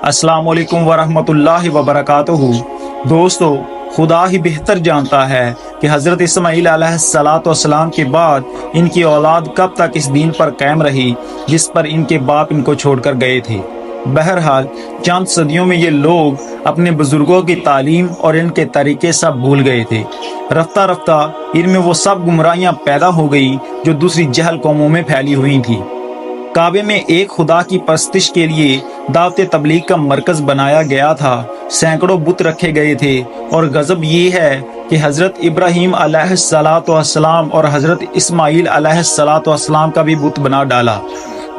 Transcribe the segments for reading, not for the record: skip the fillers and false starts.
السلام علیکم ورحمۃ اللہ وبرکاتہ۔ دوستو، خدا ہی بہتر جانتا ہے کہ حضرت اسماعیل علیہ السلام کے بعد ان کی اولاد کب تک اس دین پر قائم رہی جس پر ان کے باپ ان کو چھوڑ کر گئے تھے۔ بہرحال چند صدیوں میں یہ لوگ اپنے بزرگوں کی تعلیم اور ان کے طریقے سب بھول گئے تھے۔ رفتہ رفتہ ان میں وہ سب گمراہیاں پیدا ہو گئی جو دوسری جہل قوموں میں پھیلی ہوئی تھیں۔ کعبے میں ایک خدا کی پرستش کے لیے دعوت تبلیغ کا مرکز بنایا گیا تھا، سینکڑوں بت رکھے گئے تھے، اور غضب یہ ہے کہ حضرت ابراہیم علیہ السلام اور حضرت اسماعیل علیہ السلام کا بھی بت بنا ڈالا،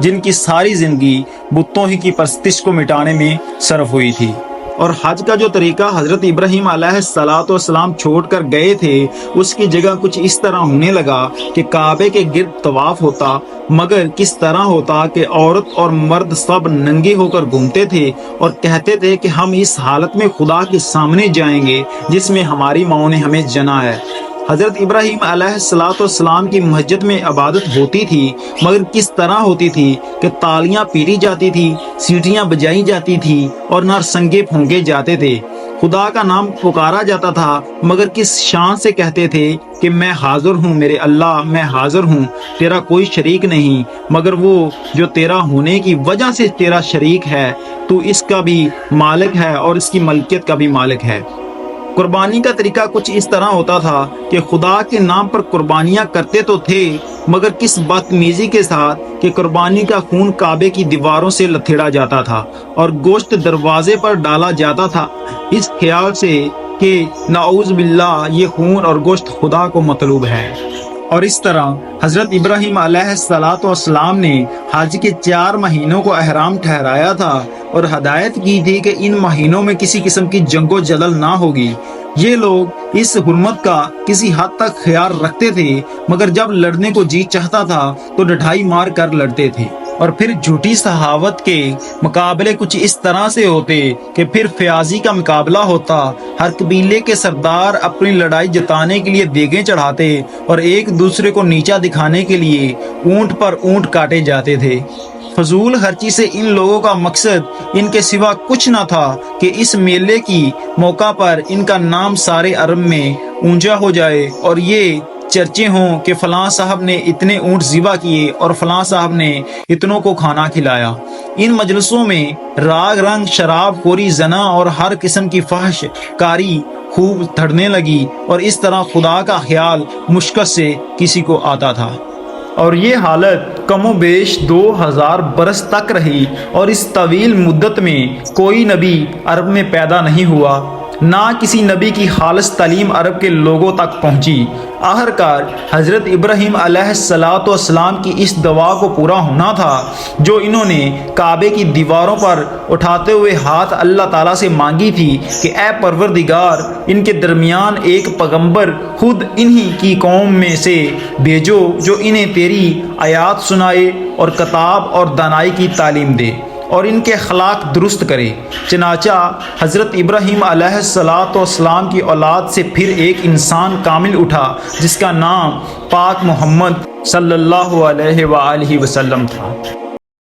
جن کی ساری زندگی بتوں ہی کی پرستش کو مٹانے میں صرف ہوئی تھی۔ اور حج کا جو طریقہ حضرت ابراہیم علیہ السلام چھوڑ کر گئے تھے، اس کی جگہ کچھ اس طرح ہونے لگا کہ کعبے کے گرد طواف ہوتا، مگر کس طرح ہوتا کہ عورت اور مرد سب ننگے ہو کر گھومتے تھے اور کہتے تھے کہ ہم اس حالت میں خدا کے سامنے جائیں گے جس میں ہماری ماں نے ہمیں جنا ہے۔ حضرت ابراہیم علیہ السلام کی مسجد میں عبادت ہوتی تھی، مگر کس طرح ہوتی تھی کہ تالیاں پیٹی جاتی تھی، سیٹیاں بجائی جاتی تھی اور نرسنگے پھونکے جاتے تھے۔ خدا کا نام پکارا جاتا تھا، مگر کس شان سے کہتے تھے کہ میں حاضر ہوں میرے اللہ، میں حاضر ہوں، تیرا کوئی شریک نہیں مگر وہ جو تیرا ہونے کی وجہ سے تیرا شریک ہے، تو اس کا بھی مالک ہے اور اس کی ملکیت کا بھی مالک ہے۔ قربانی کا طریقہ کچھ اس طرح ہوتا تھا کہ خدا کے نام پر قربانیاں کرتے تو تھے، مگر کس بدتمیزی کے ساتھ کہ قربانی کا خون کعبے کی دیواروں سے لتھڑا جاتا تھا اور گوشت دروازے پر ڈالا جاتا تھا، اس خیال سے کہ نعوذ باللہ یہ خون اور گوشت خدا کو مطلوب ہے۔ اور اس طرح حضرت ابراہیم علیہ السلام نے حج کے 4 مہینوں کو احرام ٹھہرایا تھا اور ہدایت کی تھی کہ ان مہینوں میں کسی قسم کی جنگ و جدل نہ ہوگی۔ یہ لوگ اس حرمت کا کسی حد تک خیال رکھتے تھے، مگر جب لڑنے کو جی چاہتا تھا تو ڈٹھائی مار کر لڑتے تھے، اور پھر جھوٹی صحاوت کے مقابلے کچھ اس طرح سے ہوتے کہ پھر فیاضی کا مقابلہ ہوتا۔ ہر قبیلے کے سردار اپنی لڑائی جتانے کے لیے دیگیں چڑھاتے اور ایک دوسرے کو نیچا دکھانے کے لیے اونٹ پر اونٹ کاٹے جاتے تھے۔ فضول خرچی سے ان لوگوں کا مقصد ان کے سوا کچھ نہ تھا کہ اس میلے کی موقع پر ان کا نام سارے عرب میں اونچا ہو جائے اور یہ چرچے ہوں کہ فلاں صاحب نے اتنے اونٹ ذبح کیے اور فلاں صاحب نے اتنوں کو کھانا کھلایا۔ ان مجلسوں میں راگ رنگ، شراب خوری، زنا اور ہر قسم کی فحش کاری خوب دھڑنے لگی، اور اس طرح خدا کا خیال مشکل سے کسی کو آتا تھا۔ اور یہ حالت کم و بیش 2000 برس تک رہی، اور اس طویل مدت میں کوئی نبی عرب میں پیدا نہیں ہوا، نہ کسی نبی کی خالص تعلیم عرب کے لوگوں تک پہنچی۔ آخرکار حضرت ابراہیم علیہ السلام کی اس دعا کو پورا ہونا تھا جو انہوں نے کعبے کی دیواروں پر اٹھاتے ہوئے ہاتھ اللہ تعالیٰ سے مانگی تھی کہ اے پروردگار، ان کے درمیان ایک پیغمبر خود انہی کی قوم میں سے بھیجو جو انہیں تیری آیات سنائے اور کتاب اور دانائی کی تعلیم دے اور ان کے اخلاق درست کرے۔ چنانچہ حضرت ابراہیم علیہ السلام کی اولاد سے پھر ایک انسان کامل اٹھا جس کا نام پاک محمد صلی اللہ علیہ وآلہ وسلم تھا۔